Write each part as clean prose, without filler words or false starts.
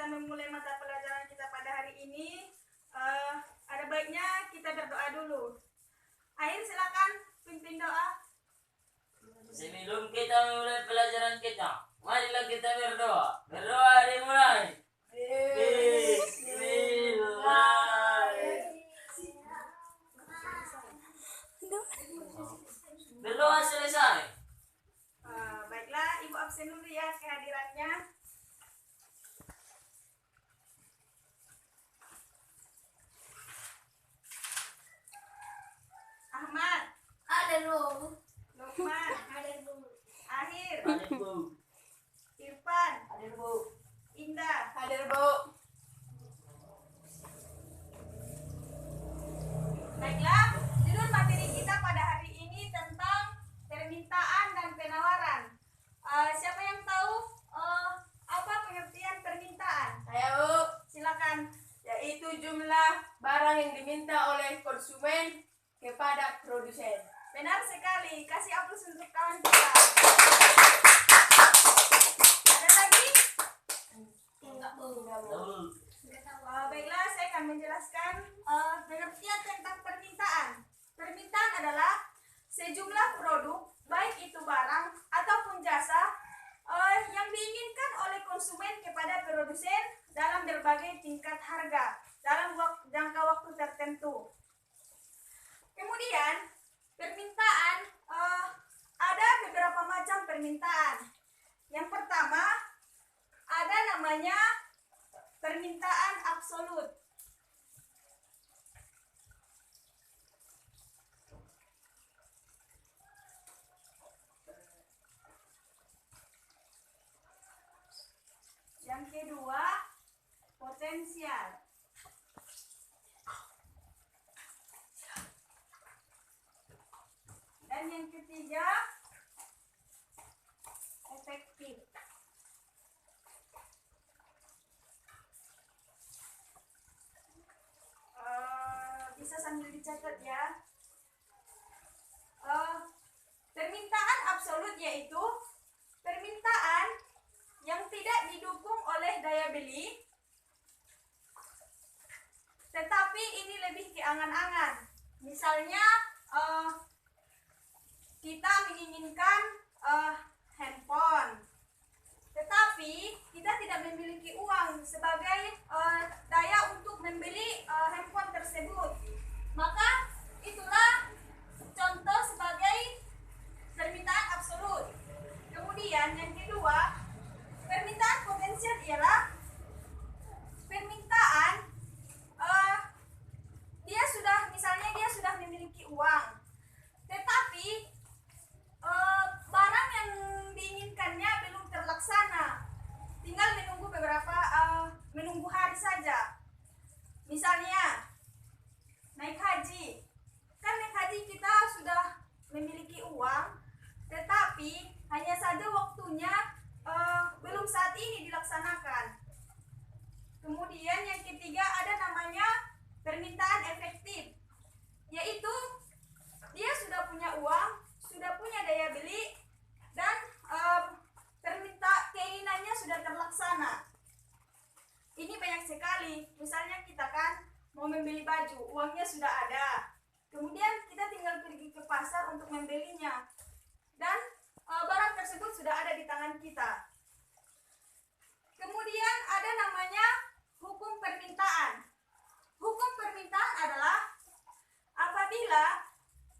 kita memulai mata pelajaran kita pada hari ini, ada baiknya kita berdoa dulu. Akhir silakan pimpin doa. Sebelum kita memulai pelajaran kita, marilah kita berdoa. Berdoa dimulai. Berdoa selesai. Baiklah, Ibu absen dulu ya kehadirannya. Ahmad, Ada dong. Lukman, Ada dong. Akhir, Hadir Bu. Irfan, Hadir Bu. Indah. Hadir, Bu. Baiklah, judul materi kita pada hari ini tentang permintaan dan penawaran. Siapa yang tahu apa pengertian permintaan? Saya, Bu. Silakan. Yaitu jumlah barang yang diminta oleh konsumen kepada produsen. Benar sekali. Kasih aplaus untuk kawan kita. Ada lagi? Enggak, Bu. Baiklah, saya akan menjelaskan pengertian tentang permintaan. Permintaan adalah sejumlah produk, baik itu barang ataupun jasa, yang diinginkan oleh konsumen kepada produsen dalam berbagai tingkat harga dalam jangka waktu tertentu. Kemudian permintaan, ada beberapa macam permintaan. Yang pertama ada namanya permintaan absolut. Yang kedua potensial. Dan yang ketiga efektif. Bisa sambil dicatat ya. Permintaan absolut yaitu permintaan yang tidak didukung oleh daya beli, tetapi ini lebih ke angan-angan. Misalnya kita menginginkan handphone, tetapi kita tidak memiliki uang sebagai daya untuk membeli handphone tersebut. Maka itulah contoh sebagai permintaan absolut. Kemudian yang kedua, permintaan potensial ialah permintaan dia sudah memiliki uang, tetapi barang yang diinginkannya belum terlaksana, tinggal menunggu hari saja. Misalnya naik haji, kan naik haji kita sudah memiliki uang, tetapi hanya saja waktunya belum saat ini dilaksanakan. Kemudian yang ketiga ada namanya permintaan efektif, yaitu dia sudah punya uang, sudah punya daya beli, dan keinginannya sudah terlaksana. Ini banyak sekali. Misalnya kita kan mau membeli baju, uangnya sudah ada, kemudian kita tinggal pergi ke pasar untuk membelinya, dan barang tersebut sudah ada di tangan kita. Kemudian ada namanya hukum permintaan. Hukum permintaan adalah apabila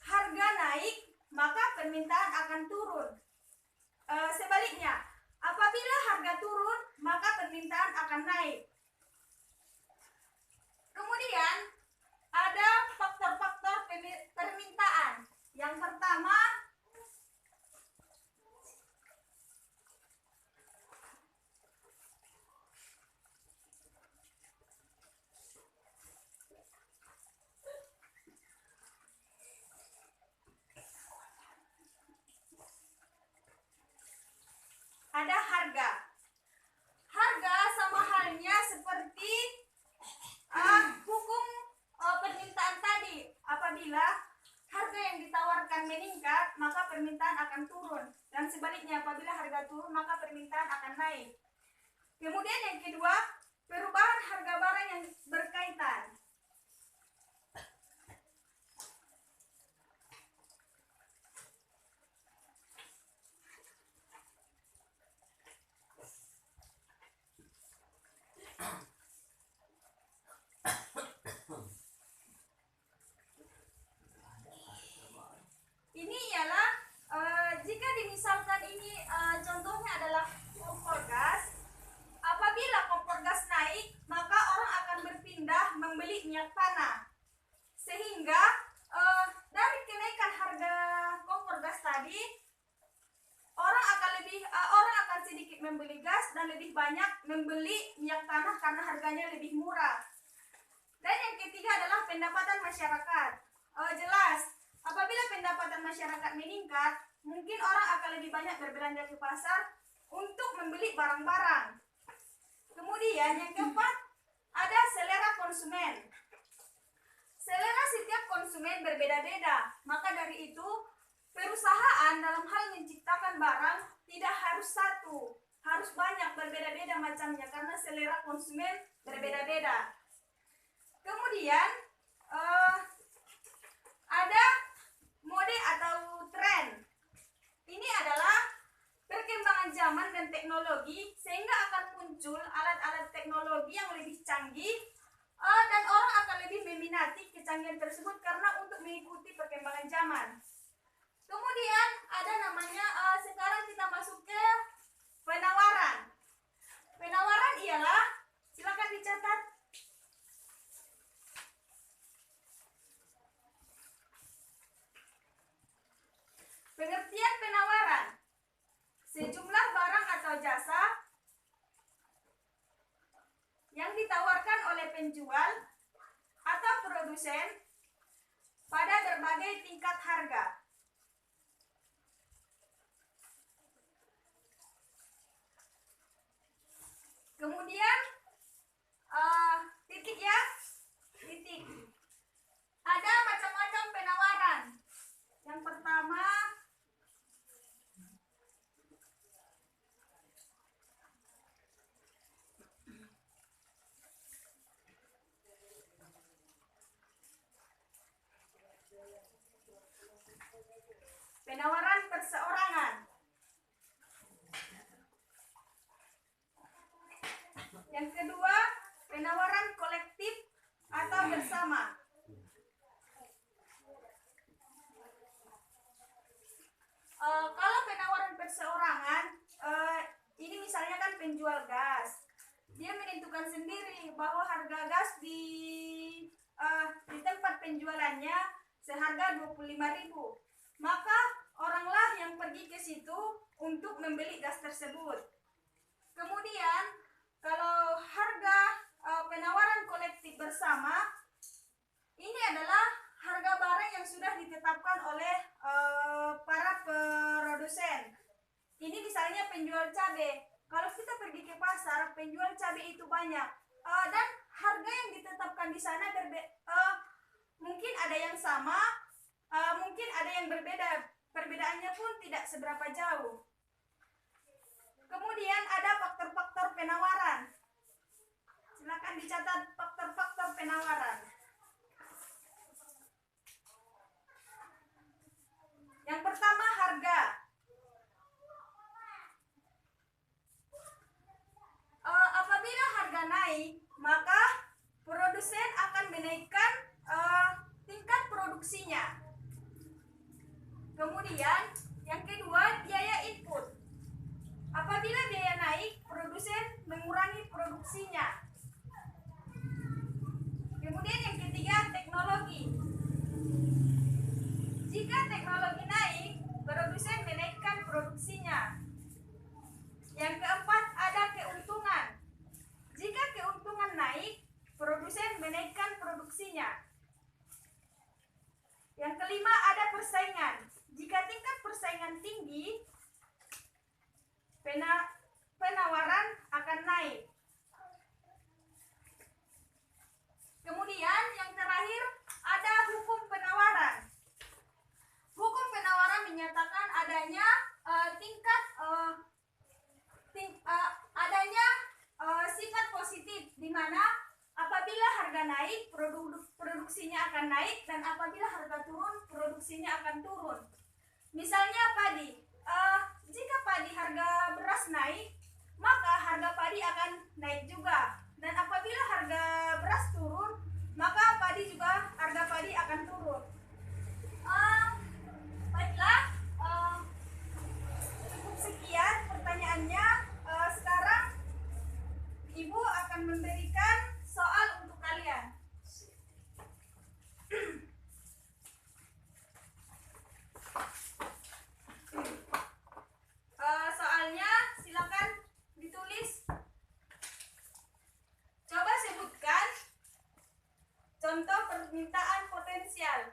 harga naik, maka permintaan akan turun. Sebaliknya, apabila harga turun, maka permintaan akan naik. Kemudian ada faktor-faktor permintaan. Yang pertama ada harga. Harga sama halnya seperti hukum permintaan tadi. Apabila harga yang ditawarkan meningkat, maka permintaan akan turun. Dan sebaliknya, apabila harga turun, maka permintaan akan naik. Kemudian yang kedua, perubahan harga barang yang berkaitan. Ini ialah jika dimisalkan ini contohnya adalah kompor gas. Apabila kompor gas naik, maka orang akan berpindah membeli minyak tanah. Sehingga dari kenaikan harga kompor gas tadi, orang akan sedikit membeli gas dan lebih banyak membeli minyak tanah karena harganya lebih murah. Dan yang ketiga adalah pendapatan masyarakat. Jelas, apabila pendapatan masyarakat meningkat, mungkin orang akan lebih banyak berbelanja ke pasar untuk membeli barang-barang. Kemudian yang keempat, ada selera konsumen. Selera setiap konsumen berbeda-beda. Maka dari itu, perusahaan dalam hal menciptakan barang tidak harus satu, harus banyak, berbeda-beda macamnya karena selera konsumen berbeda-beda. Kemudian ada mode atau tren. Ini adalah perkembangan zaman dan teknologi sehingga akan muncul alat-alat teknologi yang lebih canggih dan orang akan lebih meminati kecanggihan tersebut karena untuk mengikuti perkembangan zaman. Kemudian ada namanya sekarang kita masuk ke penawaran. Penawaran ialah, silakan dicatat, pengertian penawaran, sejumlah barang atau jasa yang ditawarkan oleh penjual atau produsen pada berbagai tingkat harga. Kemudian titik ya, titik. Ada macam-macam penawaran. Yang pertama, penawaran perseorangan. Yang kedua, penawaran kolektif atau bersama. Kalau penawaran perseorangan, ini misalnya kan penjual gas, dia menentukan sendiri bahwa harga gas di tempat penjualannya seharga 25.000. Maka oranglah yang pergi ke situ untuk membeli gas tersebut. Kemudian kalau harga penawaran kolektif bersama, ini adalah harga barang yang sudah ditetapkan oleh para produsen. Ini misalnya penjual cabai. Kalau kita pergi ke pasar, penjual cabai itu banyak, dan harga yang ditetapkan di sana mungkin ada yang sama, mungkin ada yang berbeda. Perbedaannya pun tidak seberapa jauh. Kemudian ada faktor-faktor penawaran. Silakan dicatat faktor-faktor penawaran. Yang pertama, harga. Apabila harga naik, maka produsen akan menaikkan tingkat produksinya. Kemudian yang kedua, biaya input. Apabila biaya naik, produsen mengurangi produksinya. Kemudian yang ketiga, teknologi. Jika teknologi naik, produsen menaikkan produksinya. Yang keempat, ada keuntungan. Jika keuntungan naik, produsen menaikkan produksinya. Yang kelima, ada persaingan. Jika tingkat persaingan tinggi, penawaran akan naik. Kemudian yang terakhir, ada hukum penawaran. Hukum penawaran menyatakan adanya sifat positif positif, di mana apabila harga naik, produksinya akan naik, dan apabila harga turun, produksinya akan turun. Misalnya padi, jika padi harga beras naik, maka harga padi akan naik juga. Dan apabila harga beras turun, maka padi juga harga padi akan turun. Baiklah, cukup sekian pertanyaannya. Sekarang Ibu akan memberikan soal untuk kalian. Soalnya silakan ditulis. Coba sebutkan contoh permintaan potensial.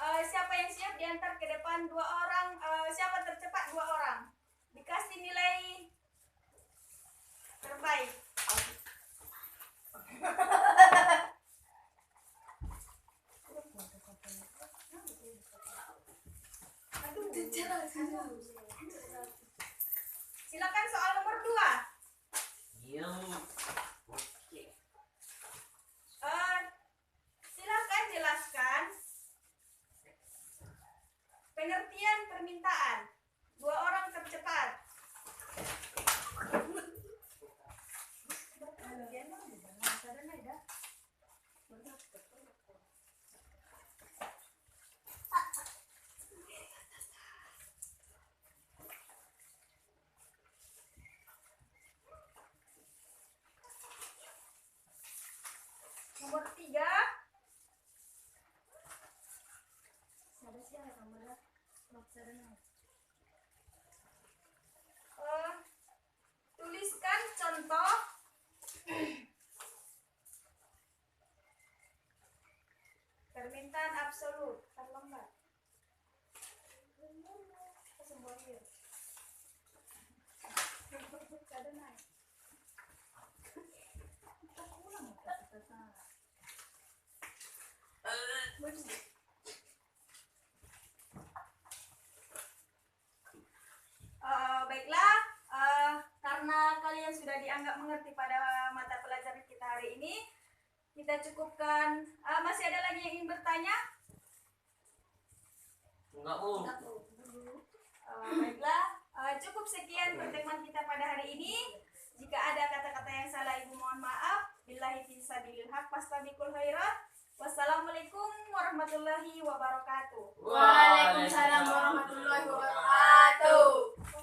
Siapa yang siap diantar ke depan 2 orang? Siapa tercepat 2 orang? Dikasih nilai terbaik. Silakan soal nomor 2. Oke. Silakan jelaskan pengertian permintaan 2 orang tercepat. Nomor 3. Tuliskan contoh permintaan absolut terlambat. Baiklah, karena kalian sudah dianggap mengerti pada mata pelajaran kita hari ini, kita cukupkan. Masih ada lagi yang ingin bertanya? Enggak, Bu. Baiklah, cukup sekian pertemuan kita pada hari ini. Jika ada kata-kata yang salah, Ibu mohon maaf. Billahi fisabilil haq, fastabiqul khairat. Wassalamualaikum warahmatullahi wabarakatuh. Waalaikumsalam